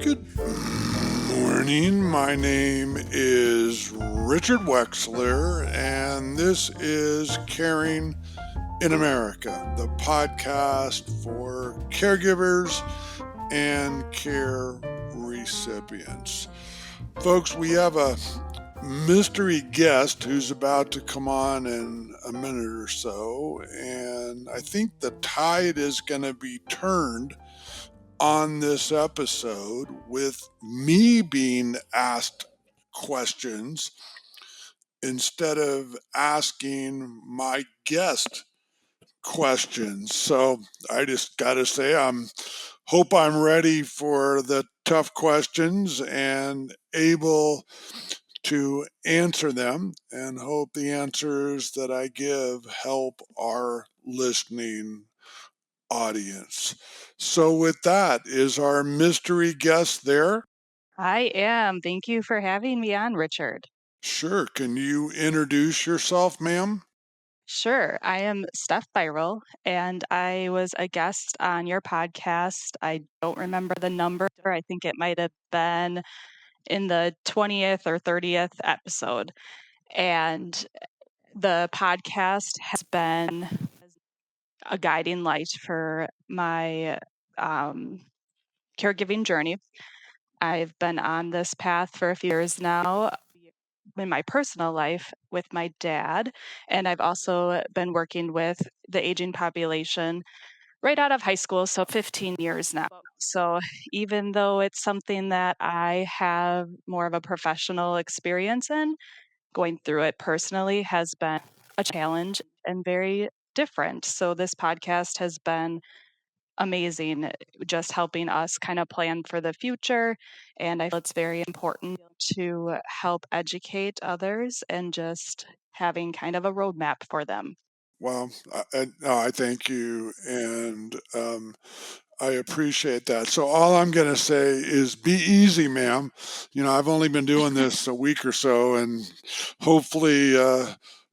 Good morning. My name is Richard Wexler, and this is Caring in America, the podcast for caregivers and care recipients. Folks, we have a mystery guest who's about to come on in a minute or so, and I think the tide is going to be turned on this episode with me being asked questions instead of asking my guest questions. So I just got to say, hope I'm ready for the tough questions and able to answer them, and hope the answers that I give help our listening audience. So, with that, is our mystery guest there? I am. Thank you for having me on, Richard. Sure. Can you introduce yourself, ma'am? Sure. I am Steph Byrel, and I was a guest on your podcast. I don't remember the number. I think it might have been in the 20th or 30th episode. And the podcast has been a guiding light for my caregiving journey. I've been on this path for a few years now in my personal life with my dad, and I've also been working with the aging population right out of high school, so 15 years now. So even though it's something that I have more of a professional experience in, going through it personally has been a challenge and very different. So this podcast has been amazing, just helping us kind of plan for the future. And I feel it's very important to help educate others and just having kind of a roadmap for them. Well, I thank you, and I appreciate that. So, all I'm going to say is be easy, ma'am. I've only been doing this a week or so, and hopefully,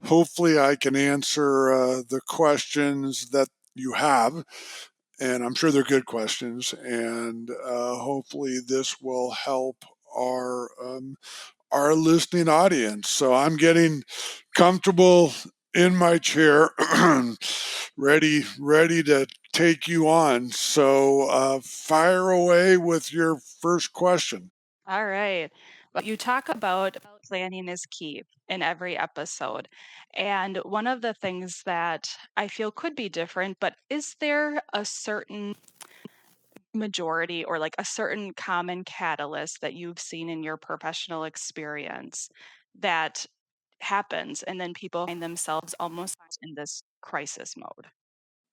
hopefully, I can answer the questions that you have, and I'm sure they're good questions, and hopefully this will help our listening audience. So I'm getting comfortable in my chair, ready to take you on. So fire away with your first question. All right. Well, you talk about planning is key in every episode. And one of the things that I feel could be different, but is there a certain majority or like a certain common catalyst that you've seen in your professional experience that happens and then people find themselves almost in this crisis mode?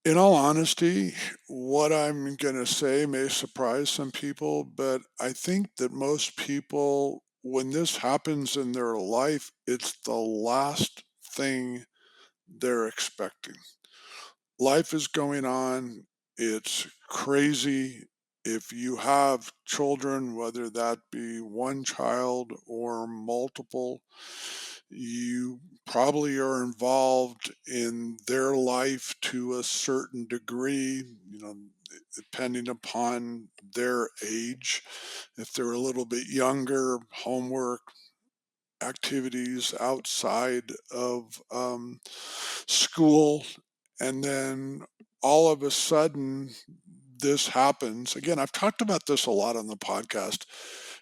In all honesty, what I'm going to say may surprise some people, but I think that most people, when this happens in their life, it's the last thing they're expecting. Life is going on. It's crazy. If you have children, whether that be one child or multiple, you probably are involved in their life to a certain degree, depending upon their age. If they're a little bit younger, homework, activities outside of school, and then all of a sudden this happens. Again, I've talked about this a lot on the podcast.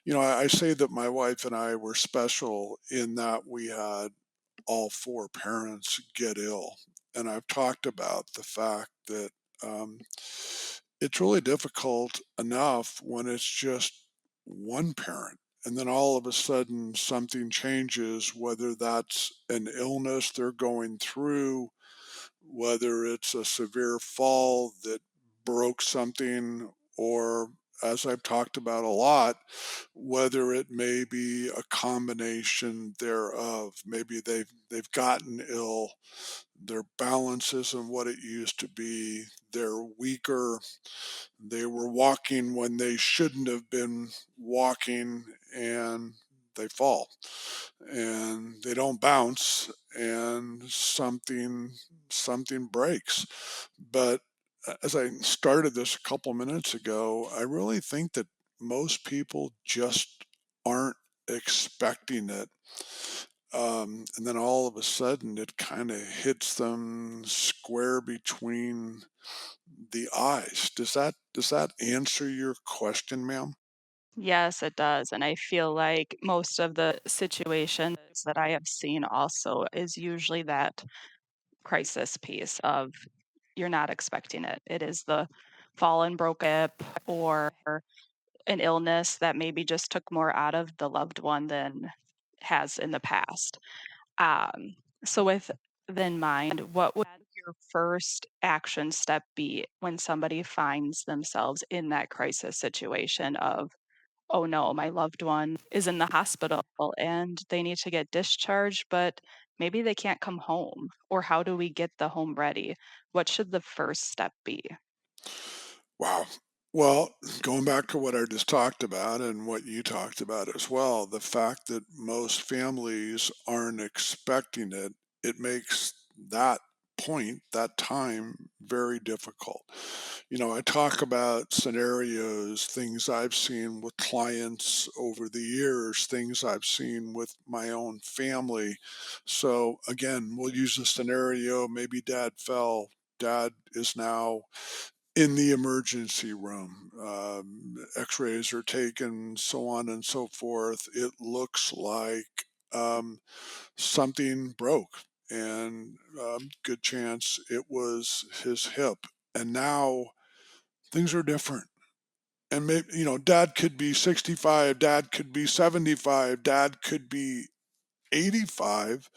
I say that my wife and I were special in that we had all four parents get ill. And I've talked about the fact that it's really difficult enough when it's just one parent. And then all of a sudden something changes, whether that's an illness they're going through, whether it's a severe fall that broke something, or as I've talked about a lot, whether it may be a combination thereof. Maybe they've gotten ill, their balance isn't what it used to be, they're weaker, they were walking when they shouldn't have been walking, and they fall and they don't bounce, and something breaks. But as I started this a couple minutes ago, I really think that most people just aren't expecting it. And then all of a sudden it kind of hits them square between the eyes. Does that answer your question, ma'am? Yes, it does, and I feel like most of the situations that I have seen also is usually that crisis piece of you're not expecting it. It is the fallen, broken hip or an illness that maybe just took more out of the loved one than has in the past. Um, so with that in mind, what would your first action step be when somebody finds themselves in that crisis situation of, "Oh no, my loved one is in the hospital and they need to get discharged, but maybe they can't come home," or how do we get the home ready? What should the first step be? Wow. Well, going back to what I just talked about and what you talked about as well, the fact that most families aren't expecting it, it makes that point, that time, very difficult. I talk about scenarios, things I've seen with clients over the years, things I've seen with my own family. So, again, we'll use a scenario maybe dad fell. Dad is now in the emergency room. X-rays are taken, so on and so forth. It looks like something broke, and good chance it was his hip. And now things are different. And maybe, dad could be 65, dad could be 75, dad could be 85.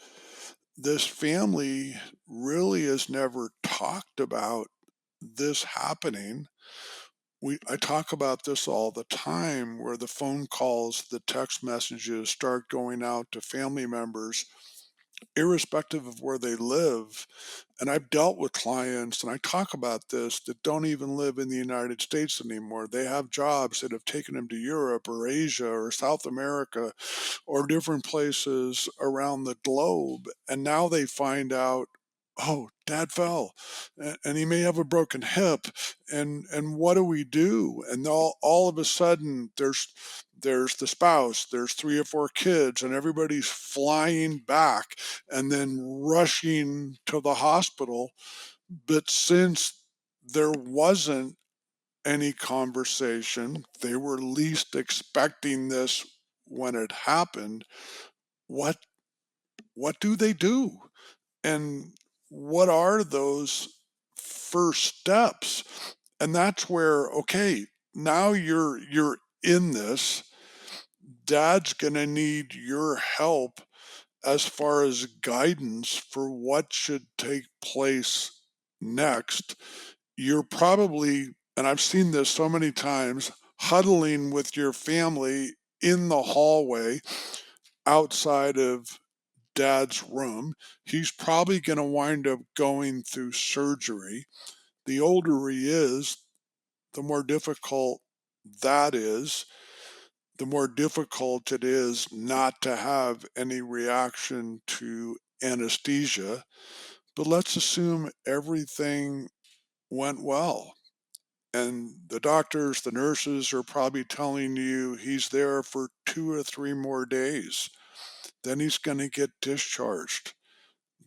This family really has never talked about this happening. I talk about this all the time where the phone calls, the text messages start going out to family members irrespective of where they live. And I've dealt with clients, and I talk about this, that don't even live in the United States anymore. They have jobs that have taken them to Europe or Asia or South America or different places around the globe. And now they find out, oh, dad fell and he may have a broken hip. And what do we do? And all of a sudden there's the spouse, there's three or four kids, and everybody's flying back and then rushing to the hospital. But since there wasn't any conversation, they were least expecting this when it happened. What what do they do? And what are those first steps? And that's where, okay, now you're in this. Dad's gonna need your help as far as guidance for what should take place next. You're probably, and I've seen this so many times, huddling with your family in the hallway outside of dad's room. He's probably going to wind up going through surgery. The older he is, the more difficult that is, the more difficult it is not to have any reaction to anesthesia. But let's assume everything went well. And the doctors, the nurses are probably telling you he's there for 2 or 3 more days. Then he's going to get discharged.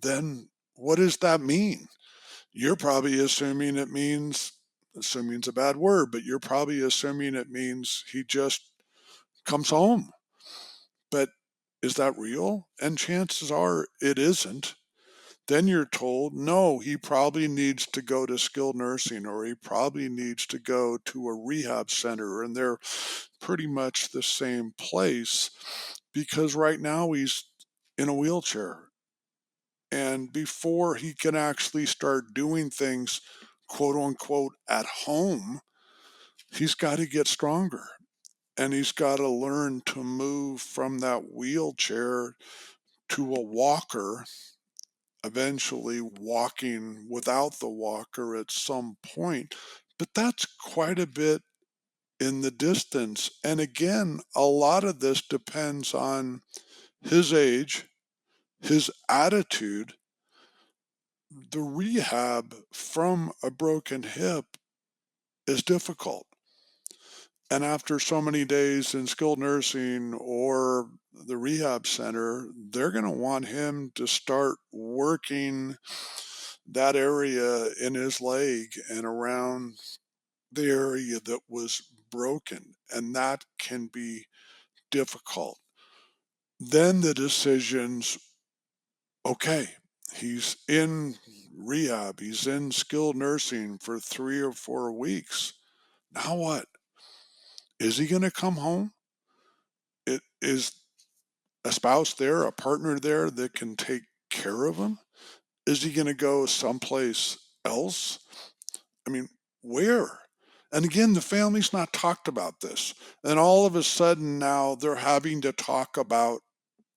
Then what does that mean? You're probably assuming it means, assuming's a bad word, but you're probably assuming it means he just comes home. But is that real? And chances are it isn't. Then you're told, no, he probably needs to go to skilled nursing or he probably needs to go to a rehab center. And they're pretty much the same place because right now he's in a wheelchair. And before he can actually start doing things, quote unquote, at home, he's got to get stronger and he's got to learn to move from that wheelchair to a walker, eventually walking without the walker at some point. But that's quite a bit in the distance. And again, a lot of this depends on his age, his attitude. The rehab from a broken hip is difficult. And after so many days in skilled nursing or the rehab center, they're going to want him to start working that area in his leg and around the area that was broken. And that can be difficult. Then the decisions, okay, he's in rehab, he's in skilled nursing for 3 or 4 weeks. Now what? Is he going to come home? It is a spouse there, a partner there that can take care of him? Is he going to go someplace else? I mean, where? And again, the family's not talked about this. And all of a sudden now they're having to talk about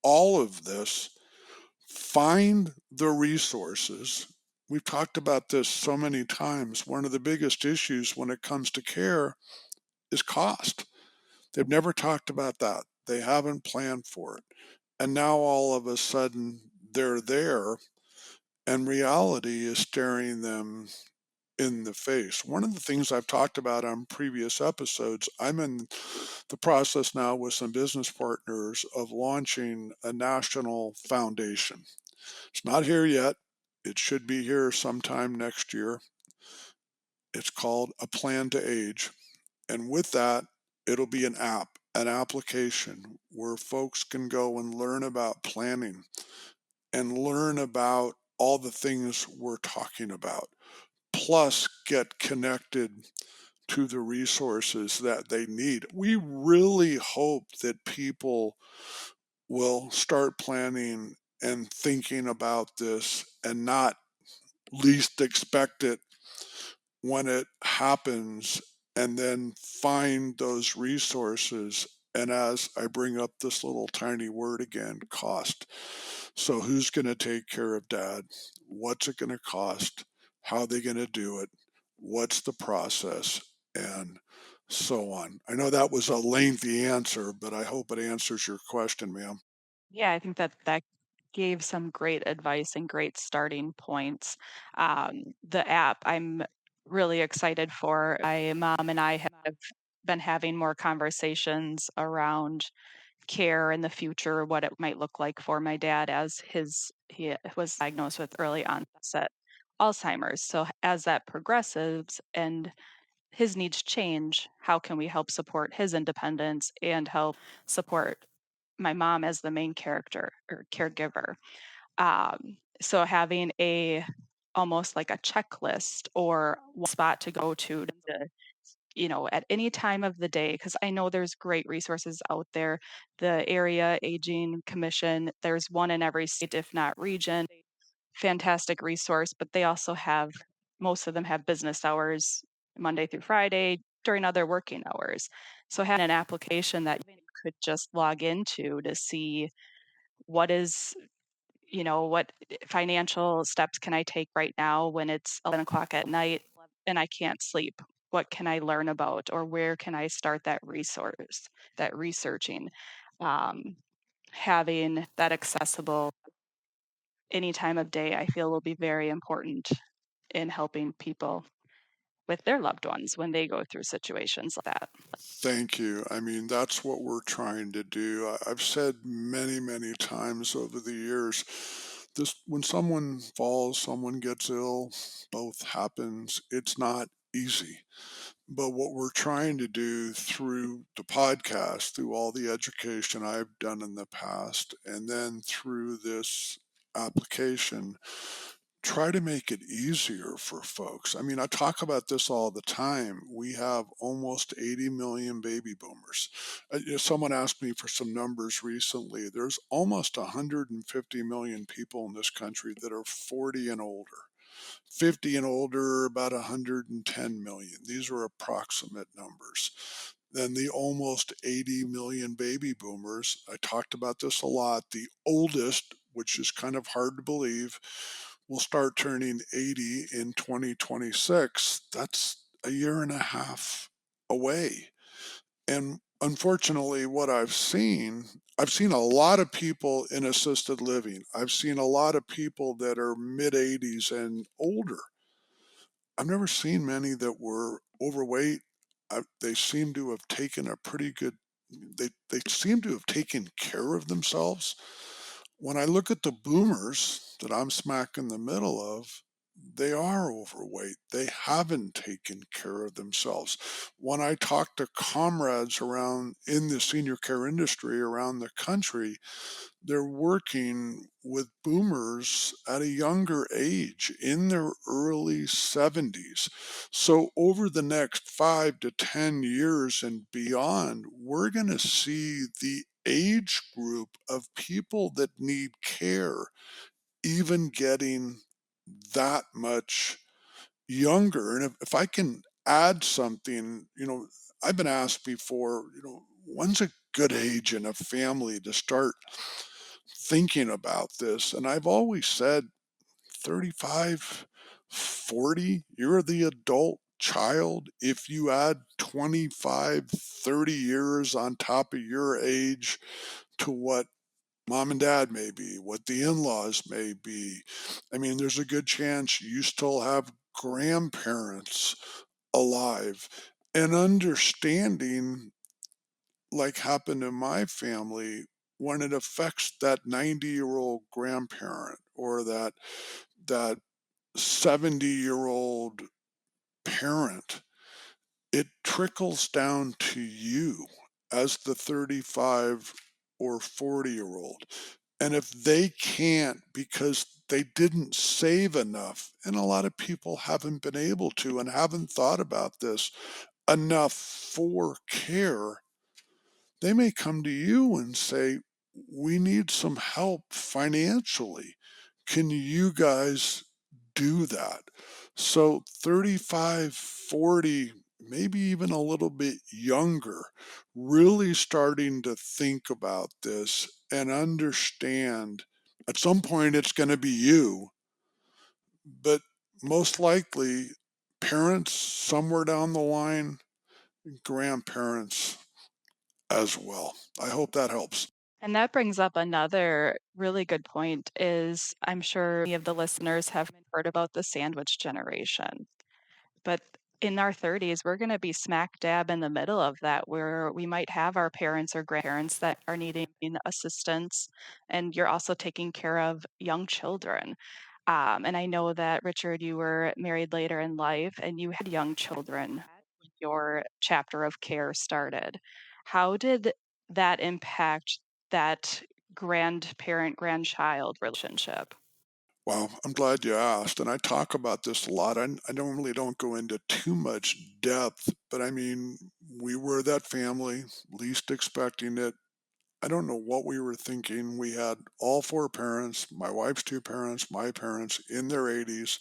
all of this. Find the resources. We've talked about this so many times. One of the biggest issues when it comes to care is cost. They've never talked about that. They haven't planned for it. And now all of a sudden they're there and reality is staring them in the face. One of the things I've talked about on previous episodes, I'm in the process now with some business partners of launching a national foundation. It's not here yet. It should be here sometime next year. It's called A Plan to Age. And with that, it'll be an app, an application where folks can go and learn about planning and learn about all the things we're talking about, plus get connected to the resources that they need. We really hope that people will start planning and thinking about this and not least expect it when it happens and then find those resources. And as I bring up this little tiny word again, cost. So, who's going to take care of dad? What's it going to cost? How are they going to do it? What's the process? And so on. I know that was a lengthy answer, but I hope it answers your question, ma'am. Yeah, I think that that gave some great advice and great starting points. The app I'm really excited for. My mom and I have been having more conversations around care in the future, what it might look like for my dad as he was diagnosed with early onset Alzheimer's. So as that progresses and his needs change, how can we help support his independence and help support my mom as the main character or caregiver? So having a almost like a checklist or one spot to go to, at any time of the day, because I know there's great resources out there. The Area Aging Commission, there's one in every state, if not region. Fantastic resource, but they also have most of them have business hours Monday through Friday during other working hours. So having an application that you could just log into to see what is what financial steps can I take right now when it's 11 o'clock at night and I can't sleep? What can I learn about, or where can I start that resource, that researching? Um, Having that accessible any time of day, I feel will be very important in helping people with their loved ones when they go through situations like that. Thank you. I mean, that's what we're trying to do. I've said many, many times over the years, this when someone falls, someone gets ill, both happens, it's not easy. But what we're trying to do through the podcast, through all the education I've done in the past, and then through this application, try to make it easier for folks. I mean, I talk about this all the time. We have almost 80 million baby boomers. Someone asked me for some numbers recently. There's almost 150 million people in this country that are 40 and older. 50 and older, about 110 million. These are approximate numbers. Then the almost 80 million baby boomers. I talked about this a lot. The oldest, which is kind of hard to believe, will start turning 80 in 2026. That's a year and a half away. And unfortunately, what I've seen a lot of people in assisted living. I've seen a lot of people that are mid 80s and older. I've never seen many that were overweight. they seem to have taken a pretty good they seem to have taken care of themselves. When I look at the boomers that I'm smack in the middle of, they are overweight. They haven't taken care of themselves. When I talk to comrades around in the senior care industry around the country, they're working with boomers at a younger age in their early 70s. So, over the next 5 to 10 years and beyond, we're going to see the age group of people that need care even getting that much younger. And if I can add something, I've been asked before, when's a good age in a family to start thinking about this? And I've always said 35, 40, you're the adult child. If you add 25, 30 years on top of your age to what mom and dad may be, what the in laws may be, I mean, there's a good chance you still have grandparents alive. And understanding, like happened in my family, when it affects that 90-year-old grandparent or that 70-year-old parent, it trickles down to you as the 35 or 40-year-old. And if they can't because they didn't save enough, and a lot of people haven't been able to and haven't thought about this enough for care, they may come to you and say, "We need some help financially. Can you guys do that?" So 35, 40, maybe even a little bit younger, really starting to think about this and understand at some point it's going to be you, but most likely parents somewhere down the line, grandparents as well. I hope that helps. And that brings up another really good point is I'm sure many of the listeners have heard about the sandwich generation. But in our 30s, we're going to be smack dab in the middle of that, where we might have our parents or grandparents that are needing assistance, and you're also taking care of young children. And I know that, Richard, you were married later in life and you had young children when your chapter of care started. How did that impact that grandparent grandchild relationship? Well, I'm glad you asked, and I talk about this a lot. I normally don't go into too much depth, but I mean, we were that family, least expecting it. I don't know what we were thinking. We had all four parents, my wife's two parents, my parents in their 80s.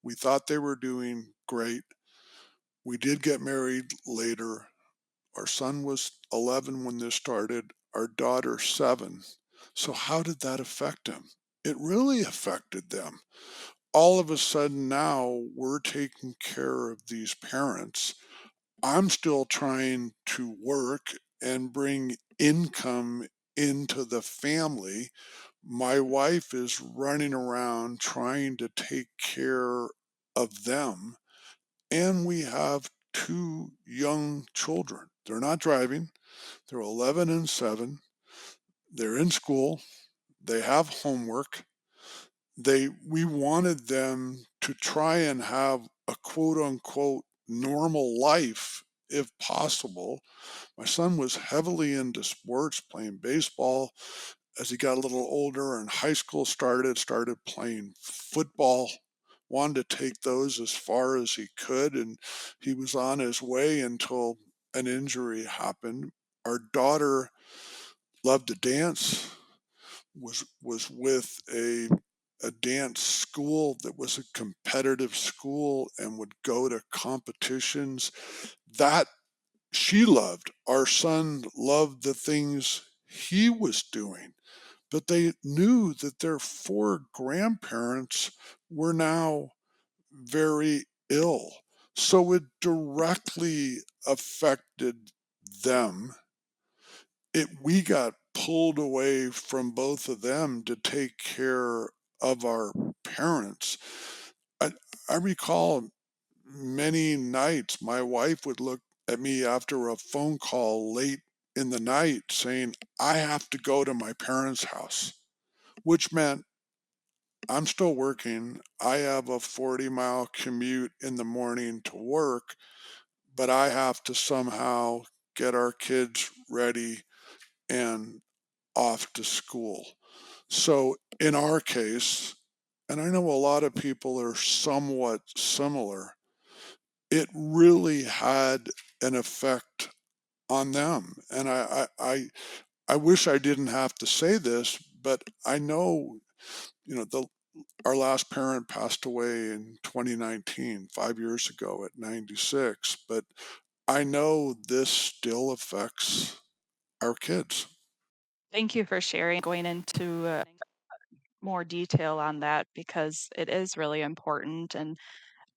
We thought they were doing great. We did get married later. Our son was 11 when this started, our daughter 7. So, how did that affect them? It really affected them. All of a sudden, now we're taking care of these parents. I'm still trying to work and bring income into the family. My wife is running around trying to take care of them. And we have two young children. They're not driving, they're 11 and 7. They're in school, they have homework. We wanted them to try and have a quote unquote normal life if possible. My son was heavily into sports, playing baseball. As he got a little older and high school started playing football, wanted to take those as far as he could, and he was on his way until an injury happened. Our daughter loved to dance, was with a dance school that was a competitive school and would go to competitions that she loved. Our son loved the things he was doing, but they knew that their four grandparents were now very ill. So it directly affected them. We got pulled away from both of them to take care of our parents. I, I recall many nights my wife would look. at me after a phone call late in the night saying, I have to go to my parents' house, which meant I'm still working. I have a 40-mile commute in the morning to work, but I have to somehow get our kids ready and off to school. So in our case, and I know a lot of people are somewhat similar, it really had an effect on them. And I wish I didn't have to say this, but I know, the our last parent passed away in 2019, 5 years ago at 96. But I know this still affects our kids. Thank you for sharing, going into more detail on that because it is really important. And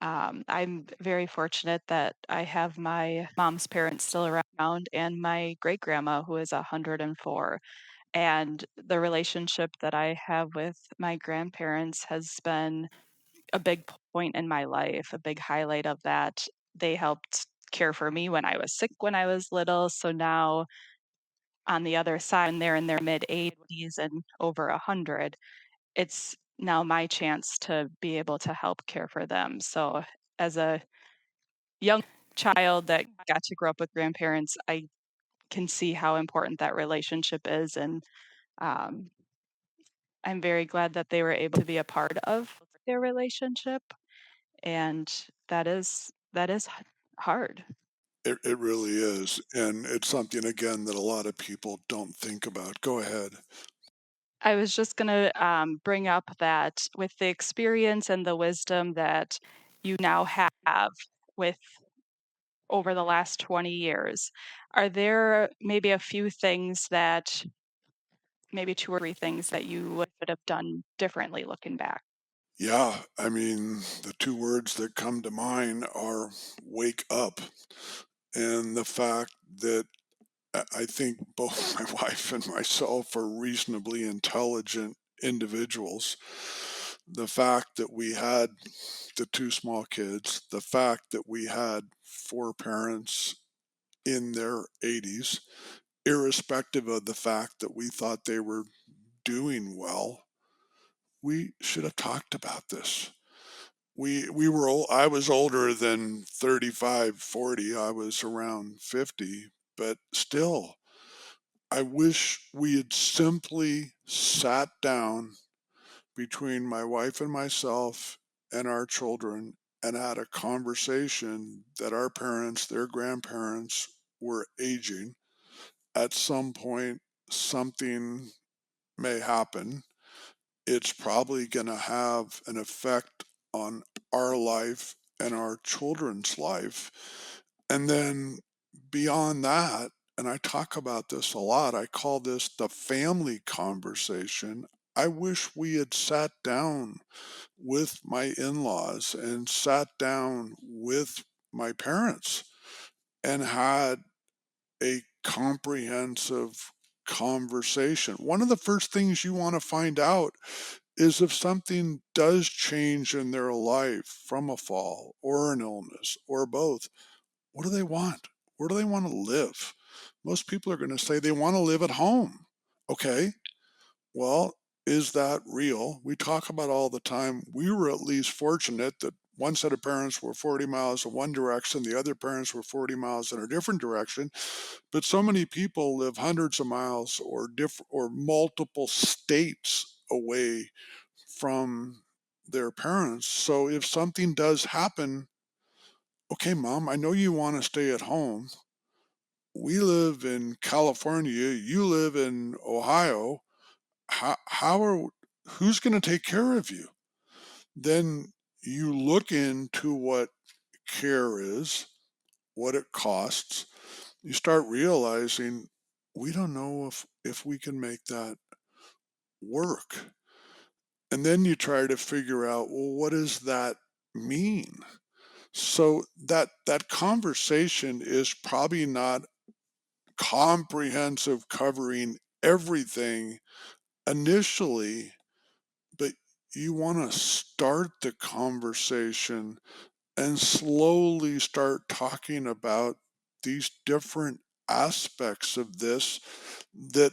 I'm very fortunate that I have my mom's parents still around and my great grandma, who is 104. And the relationship that I have with my grandparents has been a big point in my life, a big highlight of that. They helped care for me when I was sick when I was little. So now on the other side, when they're in their mid 80s and over 100, it's now my chance to be able to help care for them. So as a young child that got to grow up with grandparents, I can see how important that relationship is. And um, I'm very glad that they were able to be a part of their relationship. And that is hard. It really is. And it's something, again, that a lot of people don't think about. Go ahead. I was just going to bring up that with the experience and the wisdom that you now have with over the last 20 years, are there maybe a few things that, maybe two or three things that you would have done differently looking back? Yeah, I mean, the two words that come to mind are wake up. And the fact that I think both my wife and myself are reasonably intelligent individuals. The fact that we had the two small kids, the fact that we had four parents in their 80s, irrespective of the fact that we thought they were doing well, we should have talked about this. We were old, I was older than 35, 40. I was around 50, but still I wish we had simply sat down between my wife and myself and our children and had a conversation that our parents, their grandparents were aging. At some point, something may happen. It's probably going to have an effect on our life and our children's life. And then beyond that, and I talk about this a lot, I call this the family conversation. I wish we had sat down with my in laws and sat down with my parents and had a comprehensive conversation. One of the first things you want to find out is if something does change in their life from a fall or an illness or both, what do they want? Where do they want to live? Most people are going to say they want to live at home. Okay, well, is that real? We talk about all the time. We were at least fortunate that one set of parents were 40 miles in one direction, the other parents were 40 miles in a different direction. But so many people live hundreds of miles or or multiple states away from their parents. So if something does happen, okay, mom, I know you want to stay at home. We live in California, you live in Ohio. How are who's going to take care of you? Then you look into what care is, what it costs. You start realizing we don't know if we can make that work. And then you try to figure out, well, what does that mean? So that conversation is probably not comprehensive, covering everything initially, but you want to start the conversation and slowly start talking about these different aspects of this that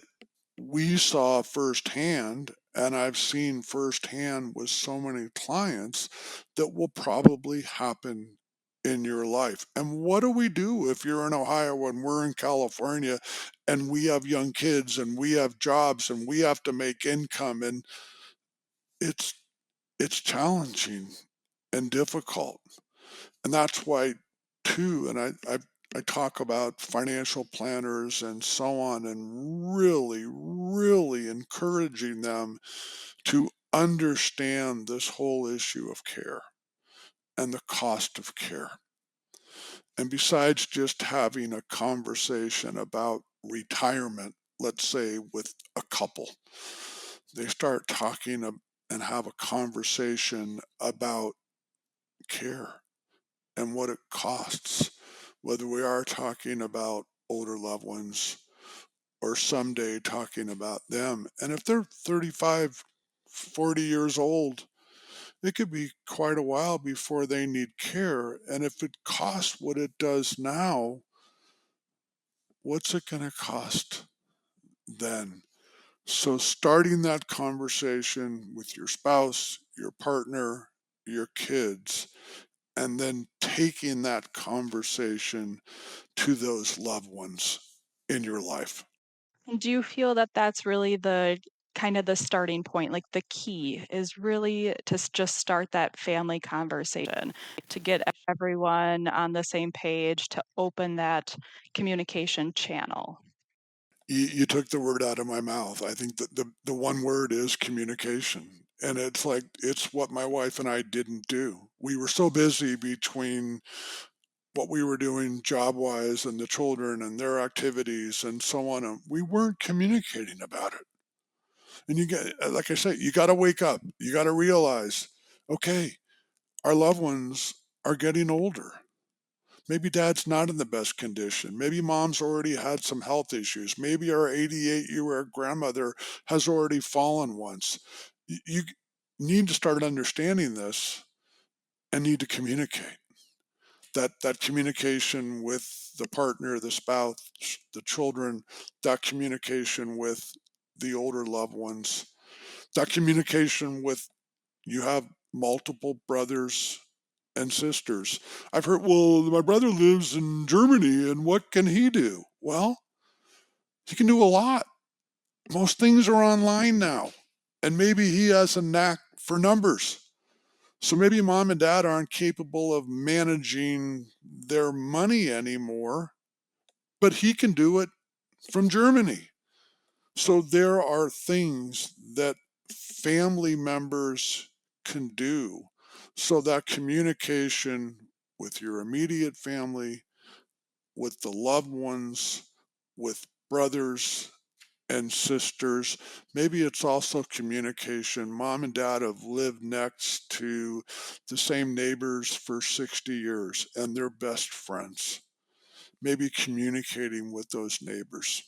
we saw firsthand, and I've seen firsthand with so many clients that will probably happen in your life. And what do we do if you're in Ohio and we're in California and we have young kids and we have jobs and we have to make income, and it's it's challenging and difficult. And that's why too, and I talk about financial planners and so on, and really, really encouraging them to understand this whole issue of care and the cost of care. And besides just having a conversation about retirement, let's say with a couple, they start and have a conversation about care and what it costs, whether we are talking about older loved ones or someday talking about them. And if they're 35, 40 years old, it could be quite a while before they need care. And if it costs what it does now, what's it going to cost then? So, starting that conversation with your spouse, your partner, your kids, and then taking that conversation to those loved ones in your life. And do you feel that that's really the kind of the starting point, like the key is really to just start that family conversation, to get everyone on the same page, to open that communication channel? You took the word out of my mouth. I think that the one word is communication. And it's like, it's what my wife and I didn't do. We were so busy between what we were doing job wise and the children and their activities and so on. And we weren't communicating about it. And you get, like I say, you got to wake up. You got to realize, okay, our loved ones are getting older. Maybe dad's not in the best condition. Maybe mom's already had some health issues. Maybe our 88-year-old grandmother has already fallen once. You need to start understanding this and need to communicate. That communication with the partner, the spouse, the children, that communication with the older loved ones, that communication with you have multiple brothers and sisters. I've heard, well, my brother lives in Germany and what can he do? Well, he can do a lot. Most things are online now. And maybe he has a knack for numbers. So maybe mom and dad aren't capable of managing their money anymore, but he can do it from Germany. So there are things that family members can do. So that communication with your immediate family, with the loved ones, with brothers and sisters. Maybe it's also communication. Mom and dad have lived next to the same neighbors for 60 years and they're best friends. Maybe communicating with those neighbors.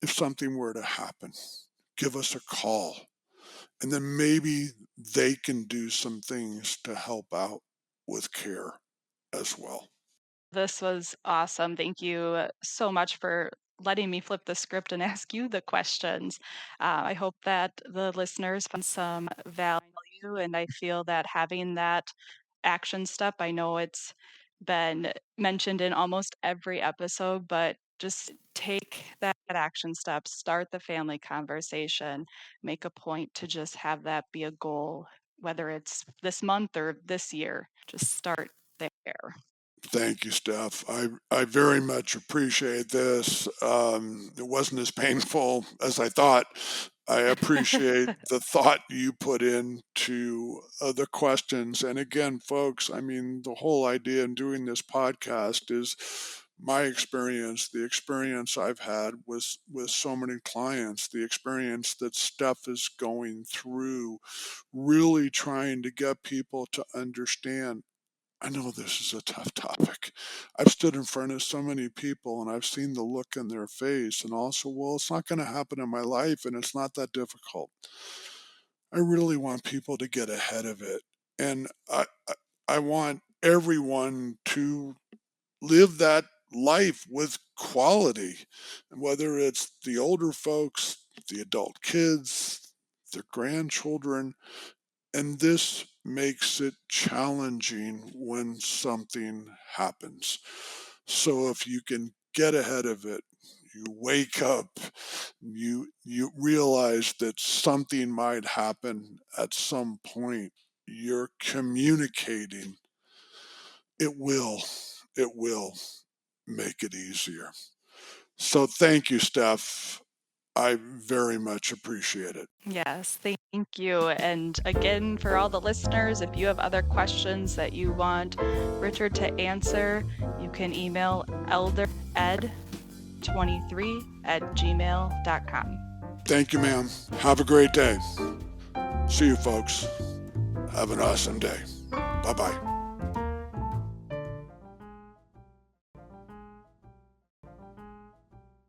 If something were to happen, give us a call. And then maybe they can do some things to help out with care as well. This was awesome. Thank you so much for letting me flip the script and ask you the questions. I hope that the listeners found some value, and I feel that having that action step, I know it's been mentioned in almost every episode, but just take that action step, start the family conversation, make a point to just have that be a goal, whether it's this month or this year. Just start there. Thank you, Steph. I very much appreciate this. It wasn't as painful as I thought. I appreciate the thought you put into the questions. And again, folks, I mean, the whole idea in doing this podcast is my experience, the experience I've had with so many clients, the experience that Steph is going through, really trying to get people to understand. I know this is a tough topic. I've stood in front of so many people and I've seen the look in their face and also, well, it's not going to happen in my life and it's not that difficult. I really want people to get ahead of it. And I want everyone to live that life with quality, whether it's the older folks, the adult kids, their grandchildren, and this makes it challenging when something happens. So if you can get ahead of it, you wake up, you realize that something might happen at some point, you're communicating, it will make it easier. So thank you, Steph. I very much appreciate it. Yes, thank you. And again, for all the listeners, if you have other questions that you want Richard to answer, you can email eldered23@gmail.com. Thank you, ma'am. Have a great day. See you, folks. Have an awesome day. Bye bye.